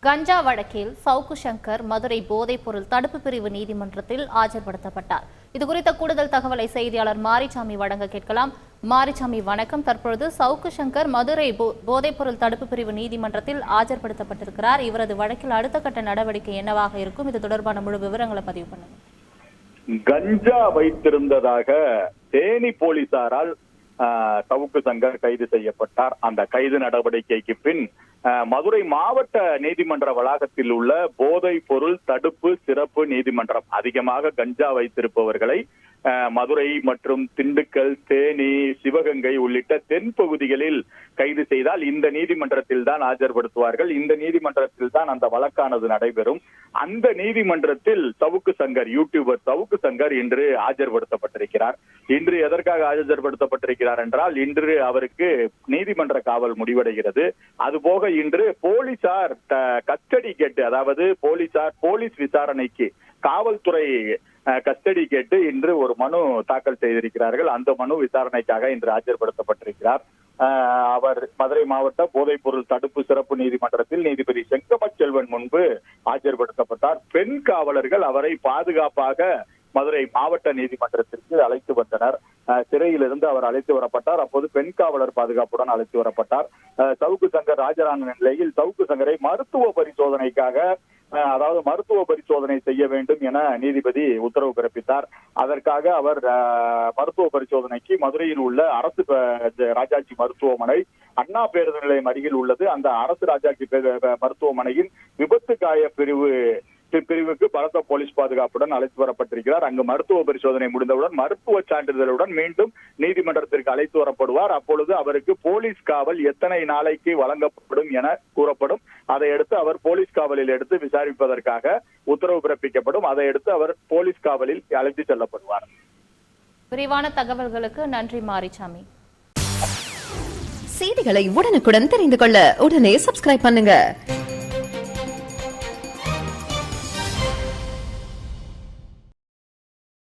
கஞ்சா வழக்கில் சவுக்கு சங்கர் மதுரை போதைப் பொருள் தடுப்பு பிரிவு நீதிமன்றத்தில் ஆஜர்படுத்தப்பட்டார். இதுகுறித்த கூடுதல் தகவலை செய்தியாளர் மாரிசாமி வழங்க கேட்கலாம். மாரிசாமி வணக்கம். தற்பொழுது சவுக்கு சங்கர் மதுரை போதைப் பொருள் தடுப்பு பிரிவு நீதிமன்றத்தில் ஆஜர்படுத்தப்பட்டிருக்கிறார். இவரது வழக்கில் அடுத்த கட்ட நடவடிக்கை என்னவாக இருக்கும்? இது தொடர்பான முழு விவரங்களை பதிவு பண்ணுங்க. கஞ்சா வைத்திருந்ததாக தேனி போலீசாரால் சவுக்கு சங்கர் கைது செய்யப்பட்டார். அந்த கைது நடவடிக்கைக்கு பின் மதுரை மாவட்ட நீதிமன்ற வளாகத்தில் உள்ள போதைப் பொருள் தடுப்பு சிறப்பு நீதிமன்றம் அதிகமாக கஞ்சா வைத்திருப்பவர்களை மதுரை மற்றும் திண்டுக்கல், தேனி, சிவகங்கை உள்ளிட்ட தென் பகுதிகளில் கைது செய்தால் இந்த நீதிமன்றத்தில் தான் ஆஜர்படுத்துவார்கள். இந்த நீதிமன்றத்தில் தான் அந்த வழக்கானது நடைபெறும். அந்த நீதிமன்றத்தில் சவுக்கு சங்கர், யூடியூபர் சவுக்கு சங்கர் இன்று ஆஜர்படுத்தப்பட்டிருக்கிறார். இன்று எதற்காக ஆஜர்படுத்தப்பட்டிருக்கிறார் என்றால், இன்று அவருக்கு நீதிமன்ற காவல் முடிவடைகிறது. அதுபோக இன்று போலீசார் கஸ்டடி கேட்டு, அதாவது போலீஸ் விசாரணைக்கு காவல்துறை கஸ்டடி கேட்டு இன்று ஒரு மனு தாக்கல் செய்திருக்கிறார்கள். அந்த மனு விசாரணைக்காக இன்று ஆஜர்படுத்தப்பட்டிருக்கிறார். அவர் மதுரை மாவட்ட போதைப் பொருள் தடுப்பு சிறப்பு நீதிமன்றத்தில் நீதிபதி செங்கமச்செல்வன் முன்பு ஆஜர்படுத்தப்பட்டார். பெண் காவலர்கள் அவரை பாதுகாப்பாக மதுரை மாவட்ட நீதிமன்றத்திற்கு அழைத்து வந்தனர். சிறையிலிருந்து அவர் அழைத்து வரப்பட்டார். அப்போது பெண் காவலர் பாதுகாப்புடன் அழைத்து வரப்பட்டார். சவுக்கு சங்கர் ராஜரான நிலையில் சவுக்கு சங்கரை மருத்துவ பரிசோதனைக்காக, அதாவது மருத்துவ பரிசோதனை செய்ய வேண்டும் என நீதிபதி உத்தரவு பிறப்பித்தார். அதற்காக அவர் மருத்துவ பரிசோதனைக்கு மதுரையில் உள்ள அரசு ராஜாஜி மருத்துவமனை, அண்ணா பேருந்து நிலையம் அருகில் உள்ளது. அந்த அரசு ராஜாஜி மருத்துவமனையின் விபத்து காய பிரிவுக்கு பலத்த போலீஸ் பாதுகாப்புடன் அழைத்து வரப்பட்டிருக்கிறார். அங்கு மருத்துவ பரிசோதனை முடிந்தவுடன் மருத்துவ சான்றிதழுடன் மீண்டும் நீதிமன்றத்திற்கு அழைத்து வரப்படுவார். அப்பொழுது அவருக்கு போலீஸ் காவல் எத்தனை நாளைக்கு வழங்கப்படும் என கூறப்படும். அதையடுத்து அவர் போலீஸ் காவலில் எடுத்து விசாரிப்பதற்காக உத்தரவு பிறப்பிக்கப்படும். அதையடுத்து அவர் போலீஸ் காவலில் அழைத்து செல்லப்படுவார். விரிவான தகவல்களுக்கு நன்றி மாரிசாமி. செய்திகளை உடனுக்குடன் தெரிந்து கொள்ள உடனே சப்ஸ்கிரைப் பண்ணுங்க.